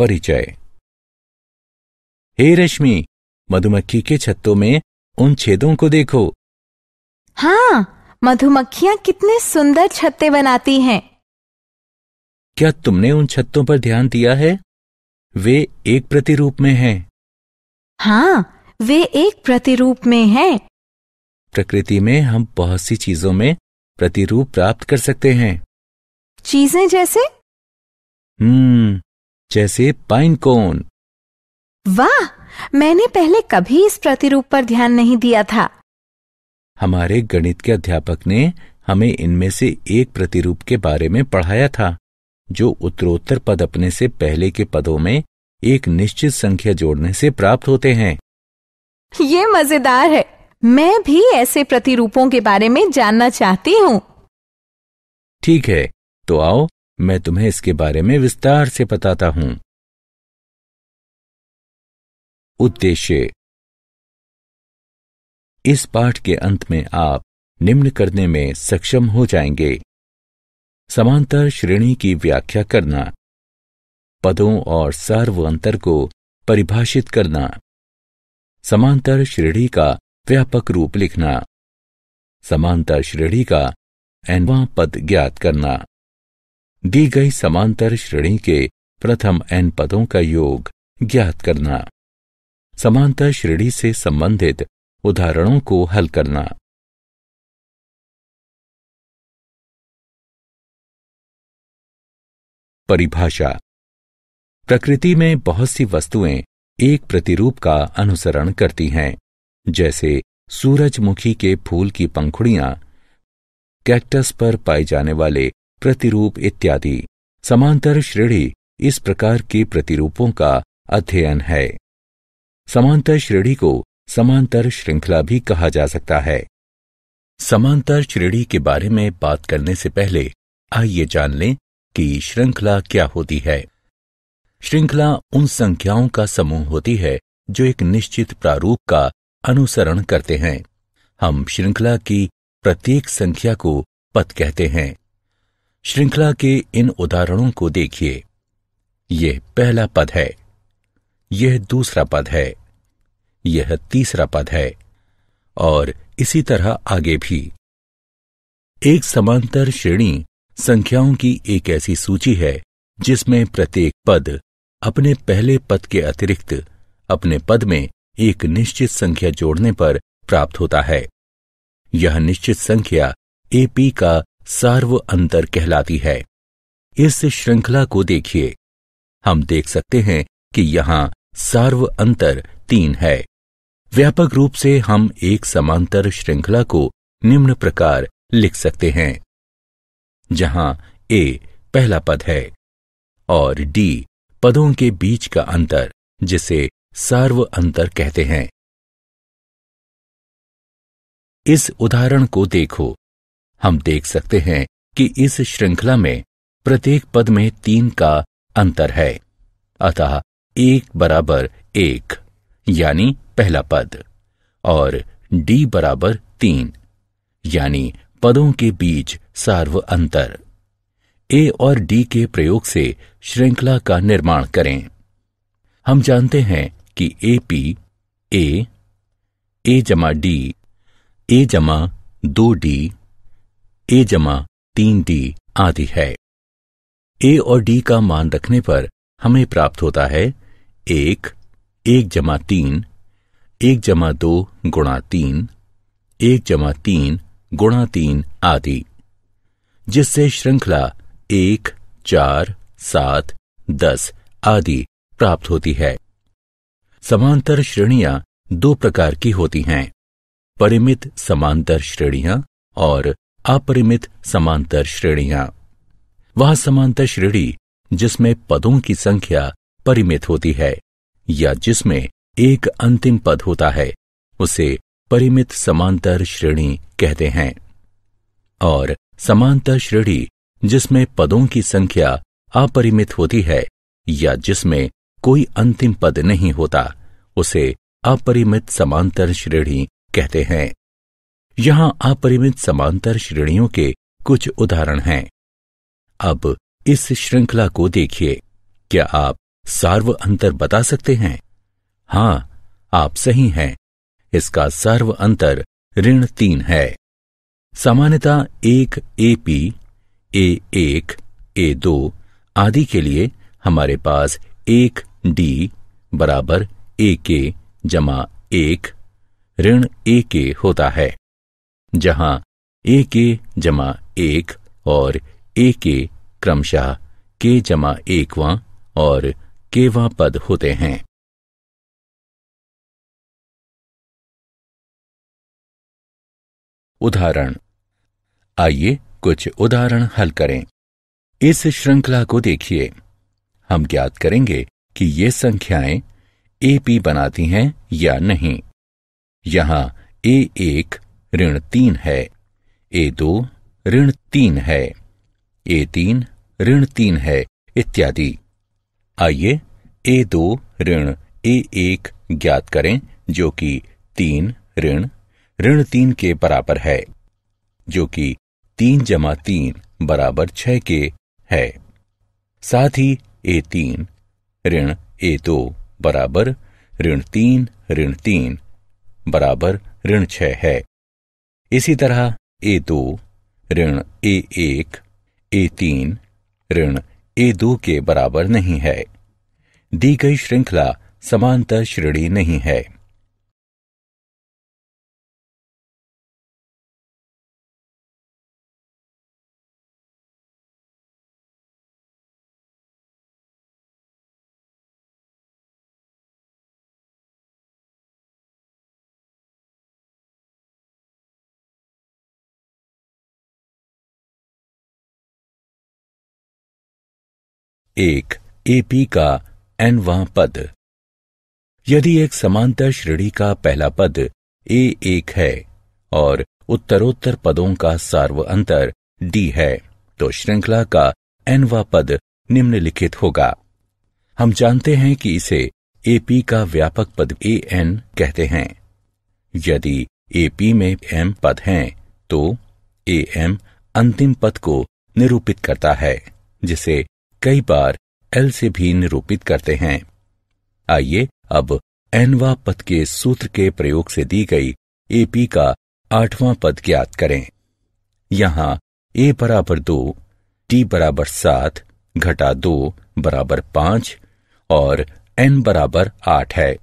परिचय। हे रश्मि, मधुमक्खी के छत्तों में उन छेदों को देखो। हाँ, मधुमक्खियां कितने सुंदर छत्ते बनाती हैं। क्या तुमने उन छत्तों पर ध्यान दिया है? वे एक प्रतिरूप में हैं। हाँ, वे एक प्रतिरूप में हैं। प्रकृति में हम बहुत सी चीजों में प्रतिरूप प्राप्त कर सकते हैं। चीजें जैसे? जैसे पाइन कोन। वाह, मैंने पहले कभी इस प्रतिरूप पर ध्यान नहीं दिया था। हमारे गणित के अध्यापक ने हमें इनमें से एक प्रतिरूप के बारे में पढ़ाया था, जो उत्तरोत्तर पद अपने से पहले के पदों में एक निश्चित संख्या जोड़ने से प्राप्त होते हैं। ये मजेदार है। मैं भी ऐसे प्रतिरूपों के बारे में जानना चाहती हूँ। ठीक है, तो आओ मैं तुम्हें इसके बारे में विस्तार से बताता हूं। उद्देश्य। इस पाठ के अंत में आप निम्न करने में सक्षम हो जाएंगे: समांतर श्रेणी की व्याख्या करना, पदों और सार्वअंतर को परिभाषित करना, समांतर श्रेणी का व्यापक रूप लिखना, समांतर श्रेणी का nवां पद ज्ञात करना, दी गई समांतर श्रेणी के प्रथम n पदों का योग ज्ञात करना, समांतर श्रेणी से संबंधित उदाहरणों को हल करना। परिभाषा। प्रकृति में बहुत सी वस्तुएं एक प्रतिरूप का अनुसरण करती हैं, जैसे सूरजमुखी के फूल की पंखुड़ियां, कैक्टस पर पाए जाने वाले प्रतिरूप इत्यादि। समांतर श्रेणी इस प्रकार के प्रतिरूपों का अध्ययन है। समांतर श्रेणी को समांतर श्रृंखला भी कहा जा सकता है। समांतर श्रेणी के बारे में बात करने से पहले आइए जान लें कि श्रृंखला क्या होती है। श्रृंखला उन संख्याओं का समूह होती है जो एक निश्चित प्रारूप का अनुसरण करते हैं। हम श्रृंखला की प्रत्येक संख्या को पद कहते हैं। श्रृंखला के इन उदाहरणों को देखिए। यह पहला पद है, यह दूसरा पद है, यह तीसरा पद है, और इसी तरह आगे भी। एक समांतर श्रेणी संख्याओं की एक ऐसी सूची है जिसमें प्रत्येक पद अपने पहले पद के अतिरिक्त अपने पद में एक निश्चित संख्या जोड़ने पर प्राप्त होता है। यह निश्चित संख्या AP का सार्वअंतर कहलाती है। इस श्रृंखला को देखिए। हम देख सकते हैं कि यहां सार्वअंतर 3 है। व्यापक रूप से हम एक समांतर श्रृंखला को निम्न प्रकार लिख सकते हैं, जहां A पहला पद है और D पदों के बीच का अंतर, जिसे सार्वअंतर कहते हैं। इस उदाहरण को देखो। हम देख सकते हैं कि इस श्रृंखला में प्रत्येक पद में 3 का अंतर है, अतः 1 बराबर 1 यानी पहला पद, और D बराबर 3 यानी पदों के बीच सार्वअंतर। A और D के प्रयोग से श्रृंखला का निर्माण करें। हम जानते हैं कि AP A जमा D, A जमा 2D, A जमा 3D आदि है। A और D का मान रखने पर हमें प्राप्त होता है 1 जमा 3, 1 जमा 2 गुणा 3, 1 जमा 3 गुणा 3 आदि, जिससे श्रृंखला 1, 4, 7, 10 आदि प्राप्त होती है। समांतर श्रेणियां 2 प्रकार की होती हैं: परिमित समांतर श्रेणियां और अपरिमित समांतर श्रेणियां। वह समांतर श्रेणी जिसमें पदों की संख्या परिमित होती है या जिसमें एक अंतिम पद होता है, उसे परिमित समांतर श्रेणी कहते हैं। और समांतर श्रेणी जिसमें पदों की संख्या अपरिमित होती है या जिसमें कोई अंतिम पद नहीं होता, उसे अपरिमित समांतर श्रेणी कहते हैं। यहां अपरिमित समांतर श्रेणियों के कुछ उदाहरण हैं। अब इस श्रृंखला को देखिए। क्या आप सार्व अंतर बता सकते हैं? हाँ, आप सही हैं। इसका सार्व अंतर ऋण 3 है। सामान्यतः एक AP, A1, A2 आदि के लिए हमारे पास एक D बराबर AK जमा 1 ऋण AK होता है, जहां AK जमा 1 और AK क्रमशः K जमा 1वां और Kवां पद होते हैं। उदाहरण। आइए कुछ उदाहरण हल करें। इस श्रृंखला को देखिए। हम ज्ञात करेंगे कि ये संख्याएं AP बनाती हैं या नहीं। यहां A1 ऋण 3 है, A2 ऋण 3 है, A3 ऋण 3 है, इत्यादि। आइए A2 ऋण A1 ज्ञात करें, जो कि 3 ऋण 3 के बराबर है, जो कि 3 जमा 3 बराबर 6 के है। साथ ही A3 ऋण A2 बराबर ऋण 3 बराबर ऋण 6 है। इसी तरह A2 ऋण A1 A3 ऋण A2 के बराबर नहीं है। दी गई श्रृंखला समांतर श्रेणी नहीं है। एक AP का nवां पद। यदि एक समांतर श्रेणी का पहला पद A1 है और उत्तरोत्तर पदों का सार्व अंतर D है, तो श्रृंखला का nवां पद निम्नलिखित होगा। हम जानते हैं कि इसे AP का व्यापक पद AN कहते हैं। यदि AP में M पद हैं, तो AM अंतिम पद को निरूपित करता है, जिसे कई बार L से भी निरूपित करते हैं। आइए अब nवां पद के सूत्र के प्रयोग से दी गई AP का 8वां पद ज्ञात करें। यहां A बराबर 2, D बराबर 7, घटा 2 बराबर 5 और N बराबर 8 है।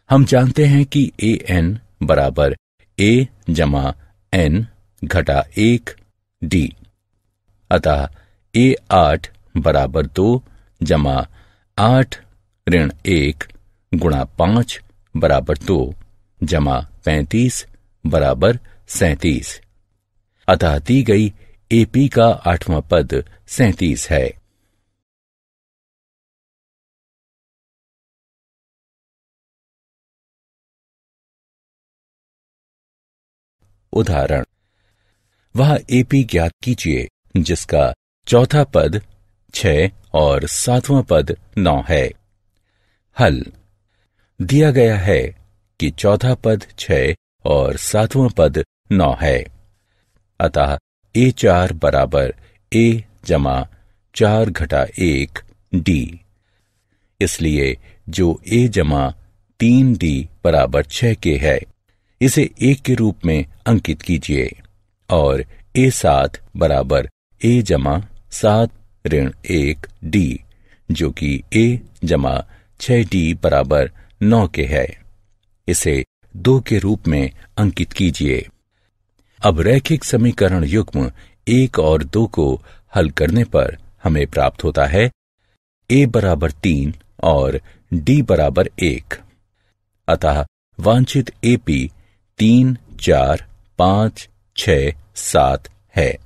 हम जानते हैं कि AN बराबर A जमा N घटा 1 D। अतः A8 बराबर 2 जमा 8 ऋण 1 गुणा 5 बराबर 2 जमा 35 बराबर 37। अतः दी गई AP का 8वां पद 37 है। उदाहरण। वह AP ज्ञात कीजिए जिसका चौथा पद 6 और 7वां पद 9 है। हल। दिया गया है कि चौथा पद 6 और 7वां पद 9 है। अतः A4 बराबर A जमा 4 घटा 1 D। इसलिए जो A जमा 3D बराबर 6 के है, इसे 1 के रूप में अंकित कीजिए, और A7 बराबर A जमा 7 ऋण 1 D, जो कि A जमा 6D बराबर 9 के है, इसे 2 के रूप में अंकित कीजिए। अब रैखिक समीकरण युग्म 1 और 2 को हल करने पर हमें प्राप्त होता है A बराबर 3 और D बराबर 1। अतः वांछित AP 3, 4, 5, 6, 7 है।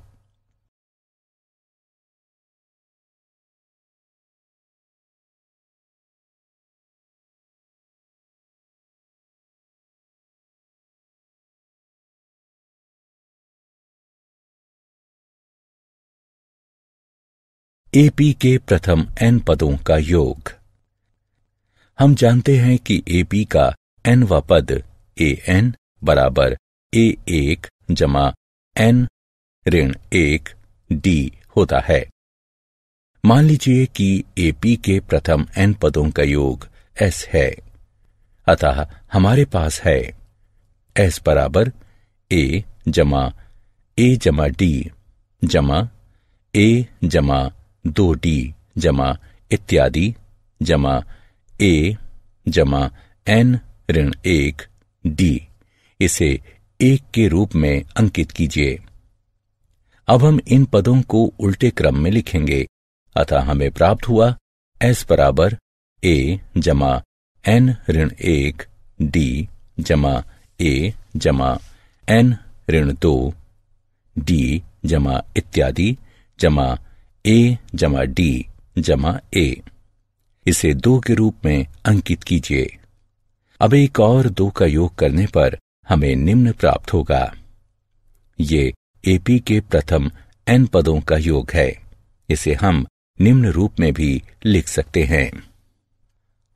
AP के प्रथम n पदों का योग। हम जानते हैं कि AP का nवां पद AN बराबर A1 जमा N ऋण 1 D होता है। मान लीजिए कि एपी के प्रथम n पदों का योग s है, अतः हमारे पास है s बराबर a जमा a जमा d जमा a जमा 2d जमा इत्यादि जमा a जमा n ऋण 1 d। इसे 1 के रूप में अंकित कीजिए। अब हम इन पदों को उल्टे क्रम में लिखेंगे, अतः हमें प्राप्त हुआ s बराबर a जमा n ऋण 1 d जमा a जमा n ऋण 2 d जमा इत्यादि जमा a जमा d जमा a। इसे 2 के रूप में अंकित कीजिए। अब 1 और 2 का योग करने पर हमें निम्न प्राप्त होगा। ये एपी के प्रथम n पदों का योग है। इसे हम निम्न रूप में भी लिख सकते हैं।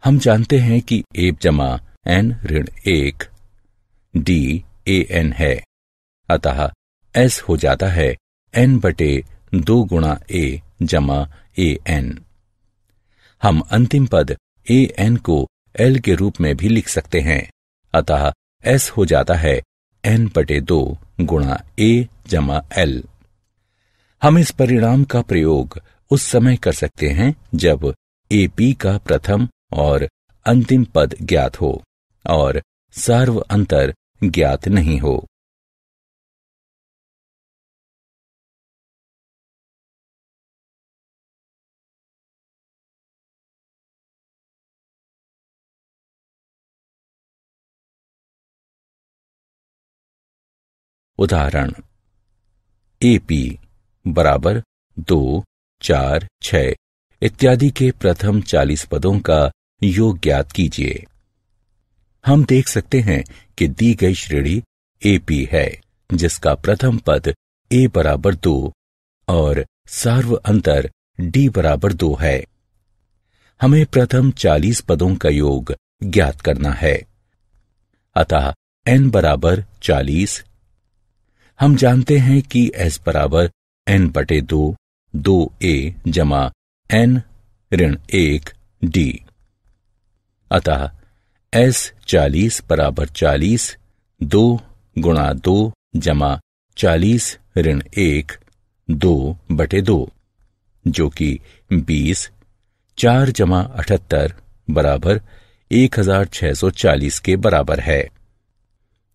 हम जानते हैं कि a जमा n ऋण 1 d a n है, अतः s हो जाता है n बटे 2 गुणा a जमा a n। हम अंतिम पद a n को l के रूप में भी लिख सकते हैं, अतः s हो जाता है n बटे 2 गुणा a जमा l। हम इस परिणाम का प्रयोग उस समय कर सकते हैं जब AP का प्रथम और अंतिम पद ज्ञात हो और सार्व अंतर ज्ञात नहीं हो। उदाहरण AP बराबर 2, 4, 6 इत्यादि के प्रथम 40 पदों का योग ज्ञात कीजिए। हम देख सकते हैं कि दी गई श्रेणी AP है, जिसका प्रथम पद a बराबर 2 और सार्व अंतर d बराबर 2 है। हमें प्रथम 40 पदों का योग ज्ञात करना है, अतः n बराबर 40। हम जानते हैं कि s बराबर n बटे 2 2a जमा n ऋण 1 d, अतः s 40 बराबर 40 2 गुणा 2 जमा 40 ऋण 1 2 बटे 2, जो कि 20 4 जमा 78 बराबर 1640 के बराबर है।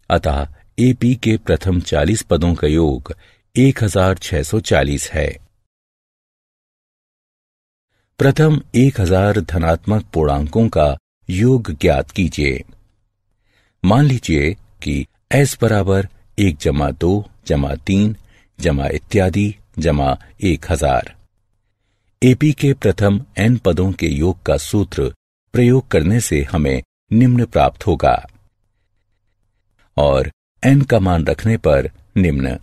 अतः AP के प्रथम 40 पदों का योग 1640 है। प्रथम 1000 धनात्मक पूर्णांकों का योग ज्ञात कीजिए। मान लीजिए कि s बराबर 1 जमा 2 जमा 3 जमा इत्यादि जमा 1000। AP के प्रथम n पदों के योग का सूत्र प्रयोग करने से हमें निम्न प्राप्त होगा और n का मान रखने पर निम्न।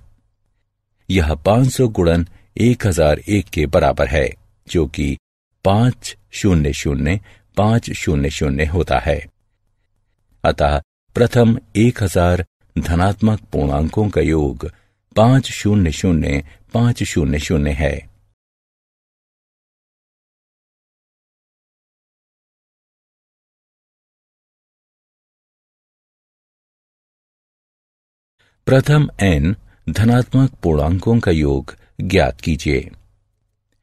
यह 500 गुणन 1001 के बराबर है, जो कि 500,500 होता है। अतः प्रथम 1000 धनात्मक पूर्णांकों का योग 500,500 है। प्रथम n धनात्मक पूर्णांकों का योग ज्ञात कीजिए।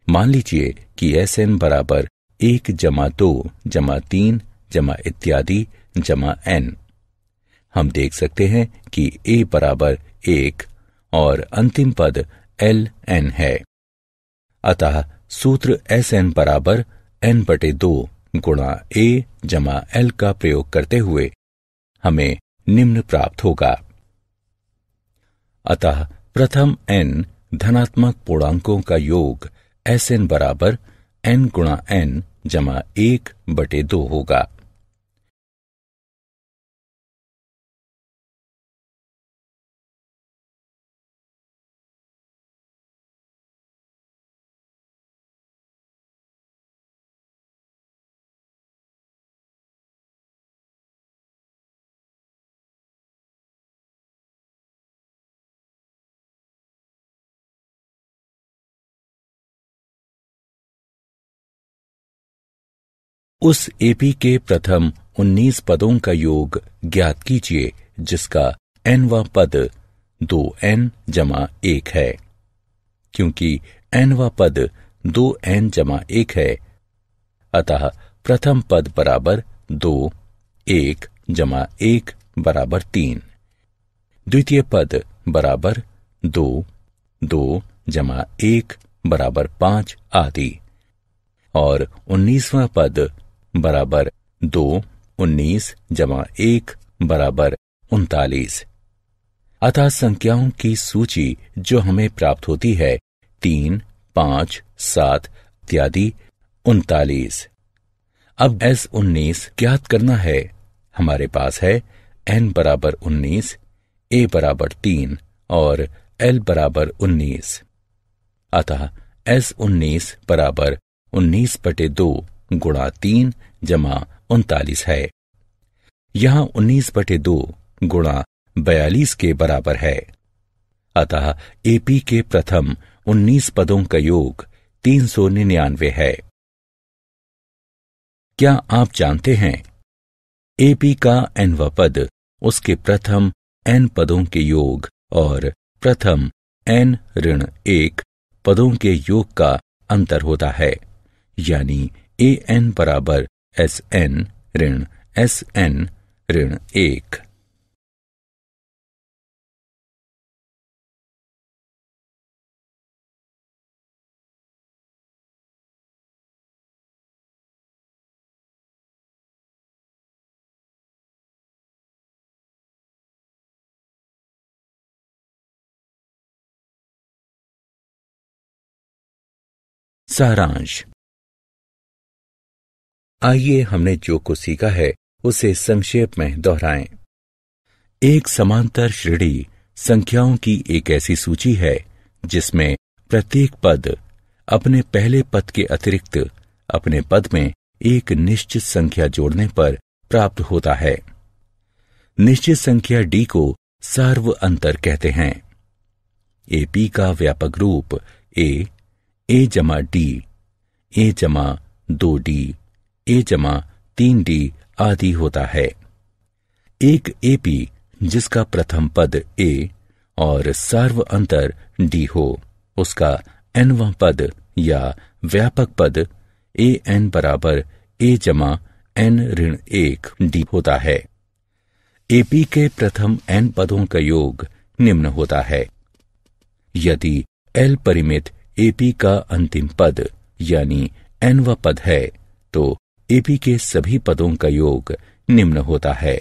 मान लीजिए कि Sn बराबर 1 जमा 2 जमा 3 जमा इत्यादि जमा n। हम देख सकते हैं कि a बराबर 1 और अंतिम पद ln है, अतः सूत्र Sn बराबर n बटे 2 गुणा a जमा l का प्रयोग करते हुए हमें निम्न प्राप्त होगा। अतः प्रथम n धनात्मक पूर्णांकों का योग Sn बराबर n गुणा n जमा 1 बटे 2 होगा। उस एपी के प्रथम 19 पदों का योग ज्ञात कीजिए जिसका nवां पद 2n जमा 1 है। क्योंकि nवां पद 2n जमा 1 है, अतः प्रथम पद बराबर 2, 1 जमा 1 बराबर 3, द्वितीय पद बराबर 2, 2 जमा 1 बराबर 5 आदि, और 19वां पद बराबर 2, 19 जमा 1 बराबर 39। अतः संख्याओं की सूची जो हमें प्राप्त होती है 3, 5, 7 इत्यादि 39। अब S19 ज्ञात करना है। हमारे पास है n बराबर 19, a बराबर 3 और l बराबर 19। अतः S19 बराबर 19/2 गुणा 3 जमा 39 है। यहाँ 19/2 गुणा 42 के बराबर है। अतः एपी के प्रथम 19 पदों का योग 399 है। क्या आप जानते हैं एपी का nवां पद उसके प्रथम n पदों के योग और प्रथम n-1 पदों के योग का अंतर होता है, यानी an बराबर sn ऋण sn ऋण 1। सारांश। आइए हमने जो कुछ सीखा है उसे संक्षेप में दोहराएं। एक समांतर श्रेणी संख्याओं की एक ऐसी सूची है जिसमें प्रत्येक पद अपने पहले पद के अतिरिक्त अपने पद में एक निश्चित संख्या जोड़ने पर प्राप्त होता है। निश्चित संख्या d को सार्व अंतर कहते हैं। एपी का व्यापक रूप a जमा d, a जमा 2d, a जमा 3d आदि होता है। एक एपी जिसका प्रथम पद a और सार्व अंतर d हो, उसका nवां पद या व्यापक पद an बराबर a जमा n-1 d होता है। एपी के प्रथम n पदों का योग निम्न होता है। यदि l परिमित एपी का अंतिम पद यानी nवां पद है तो एपी के सभी पदों का योग निम्न होता है।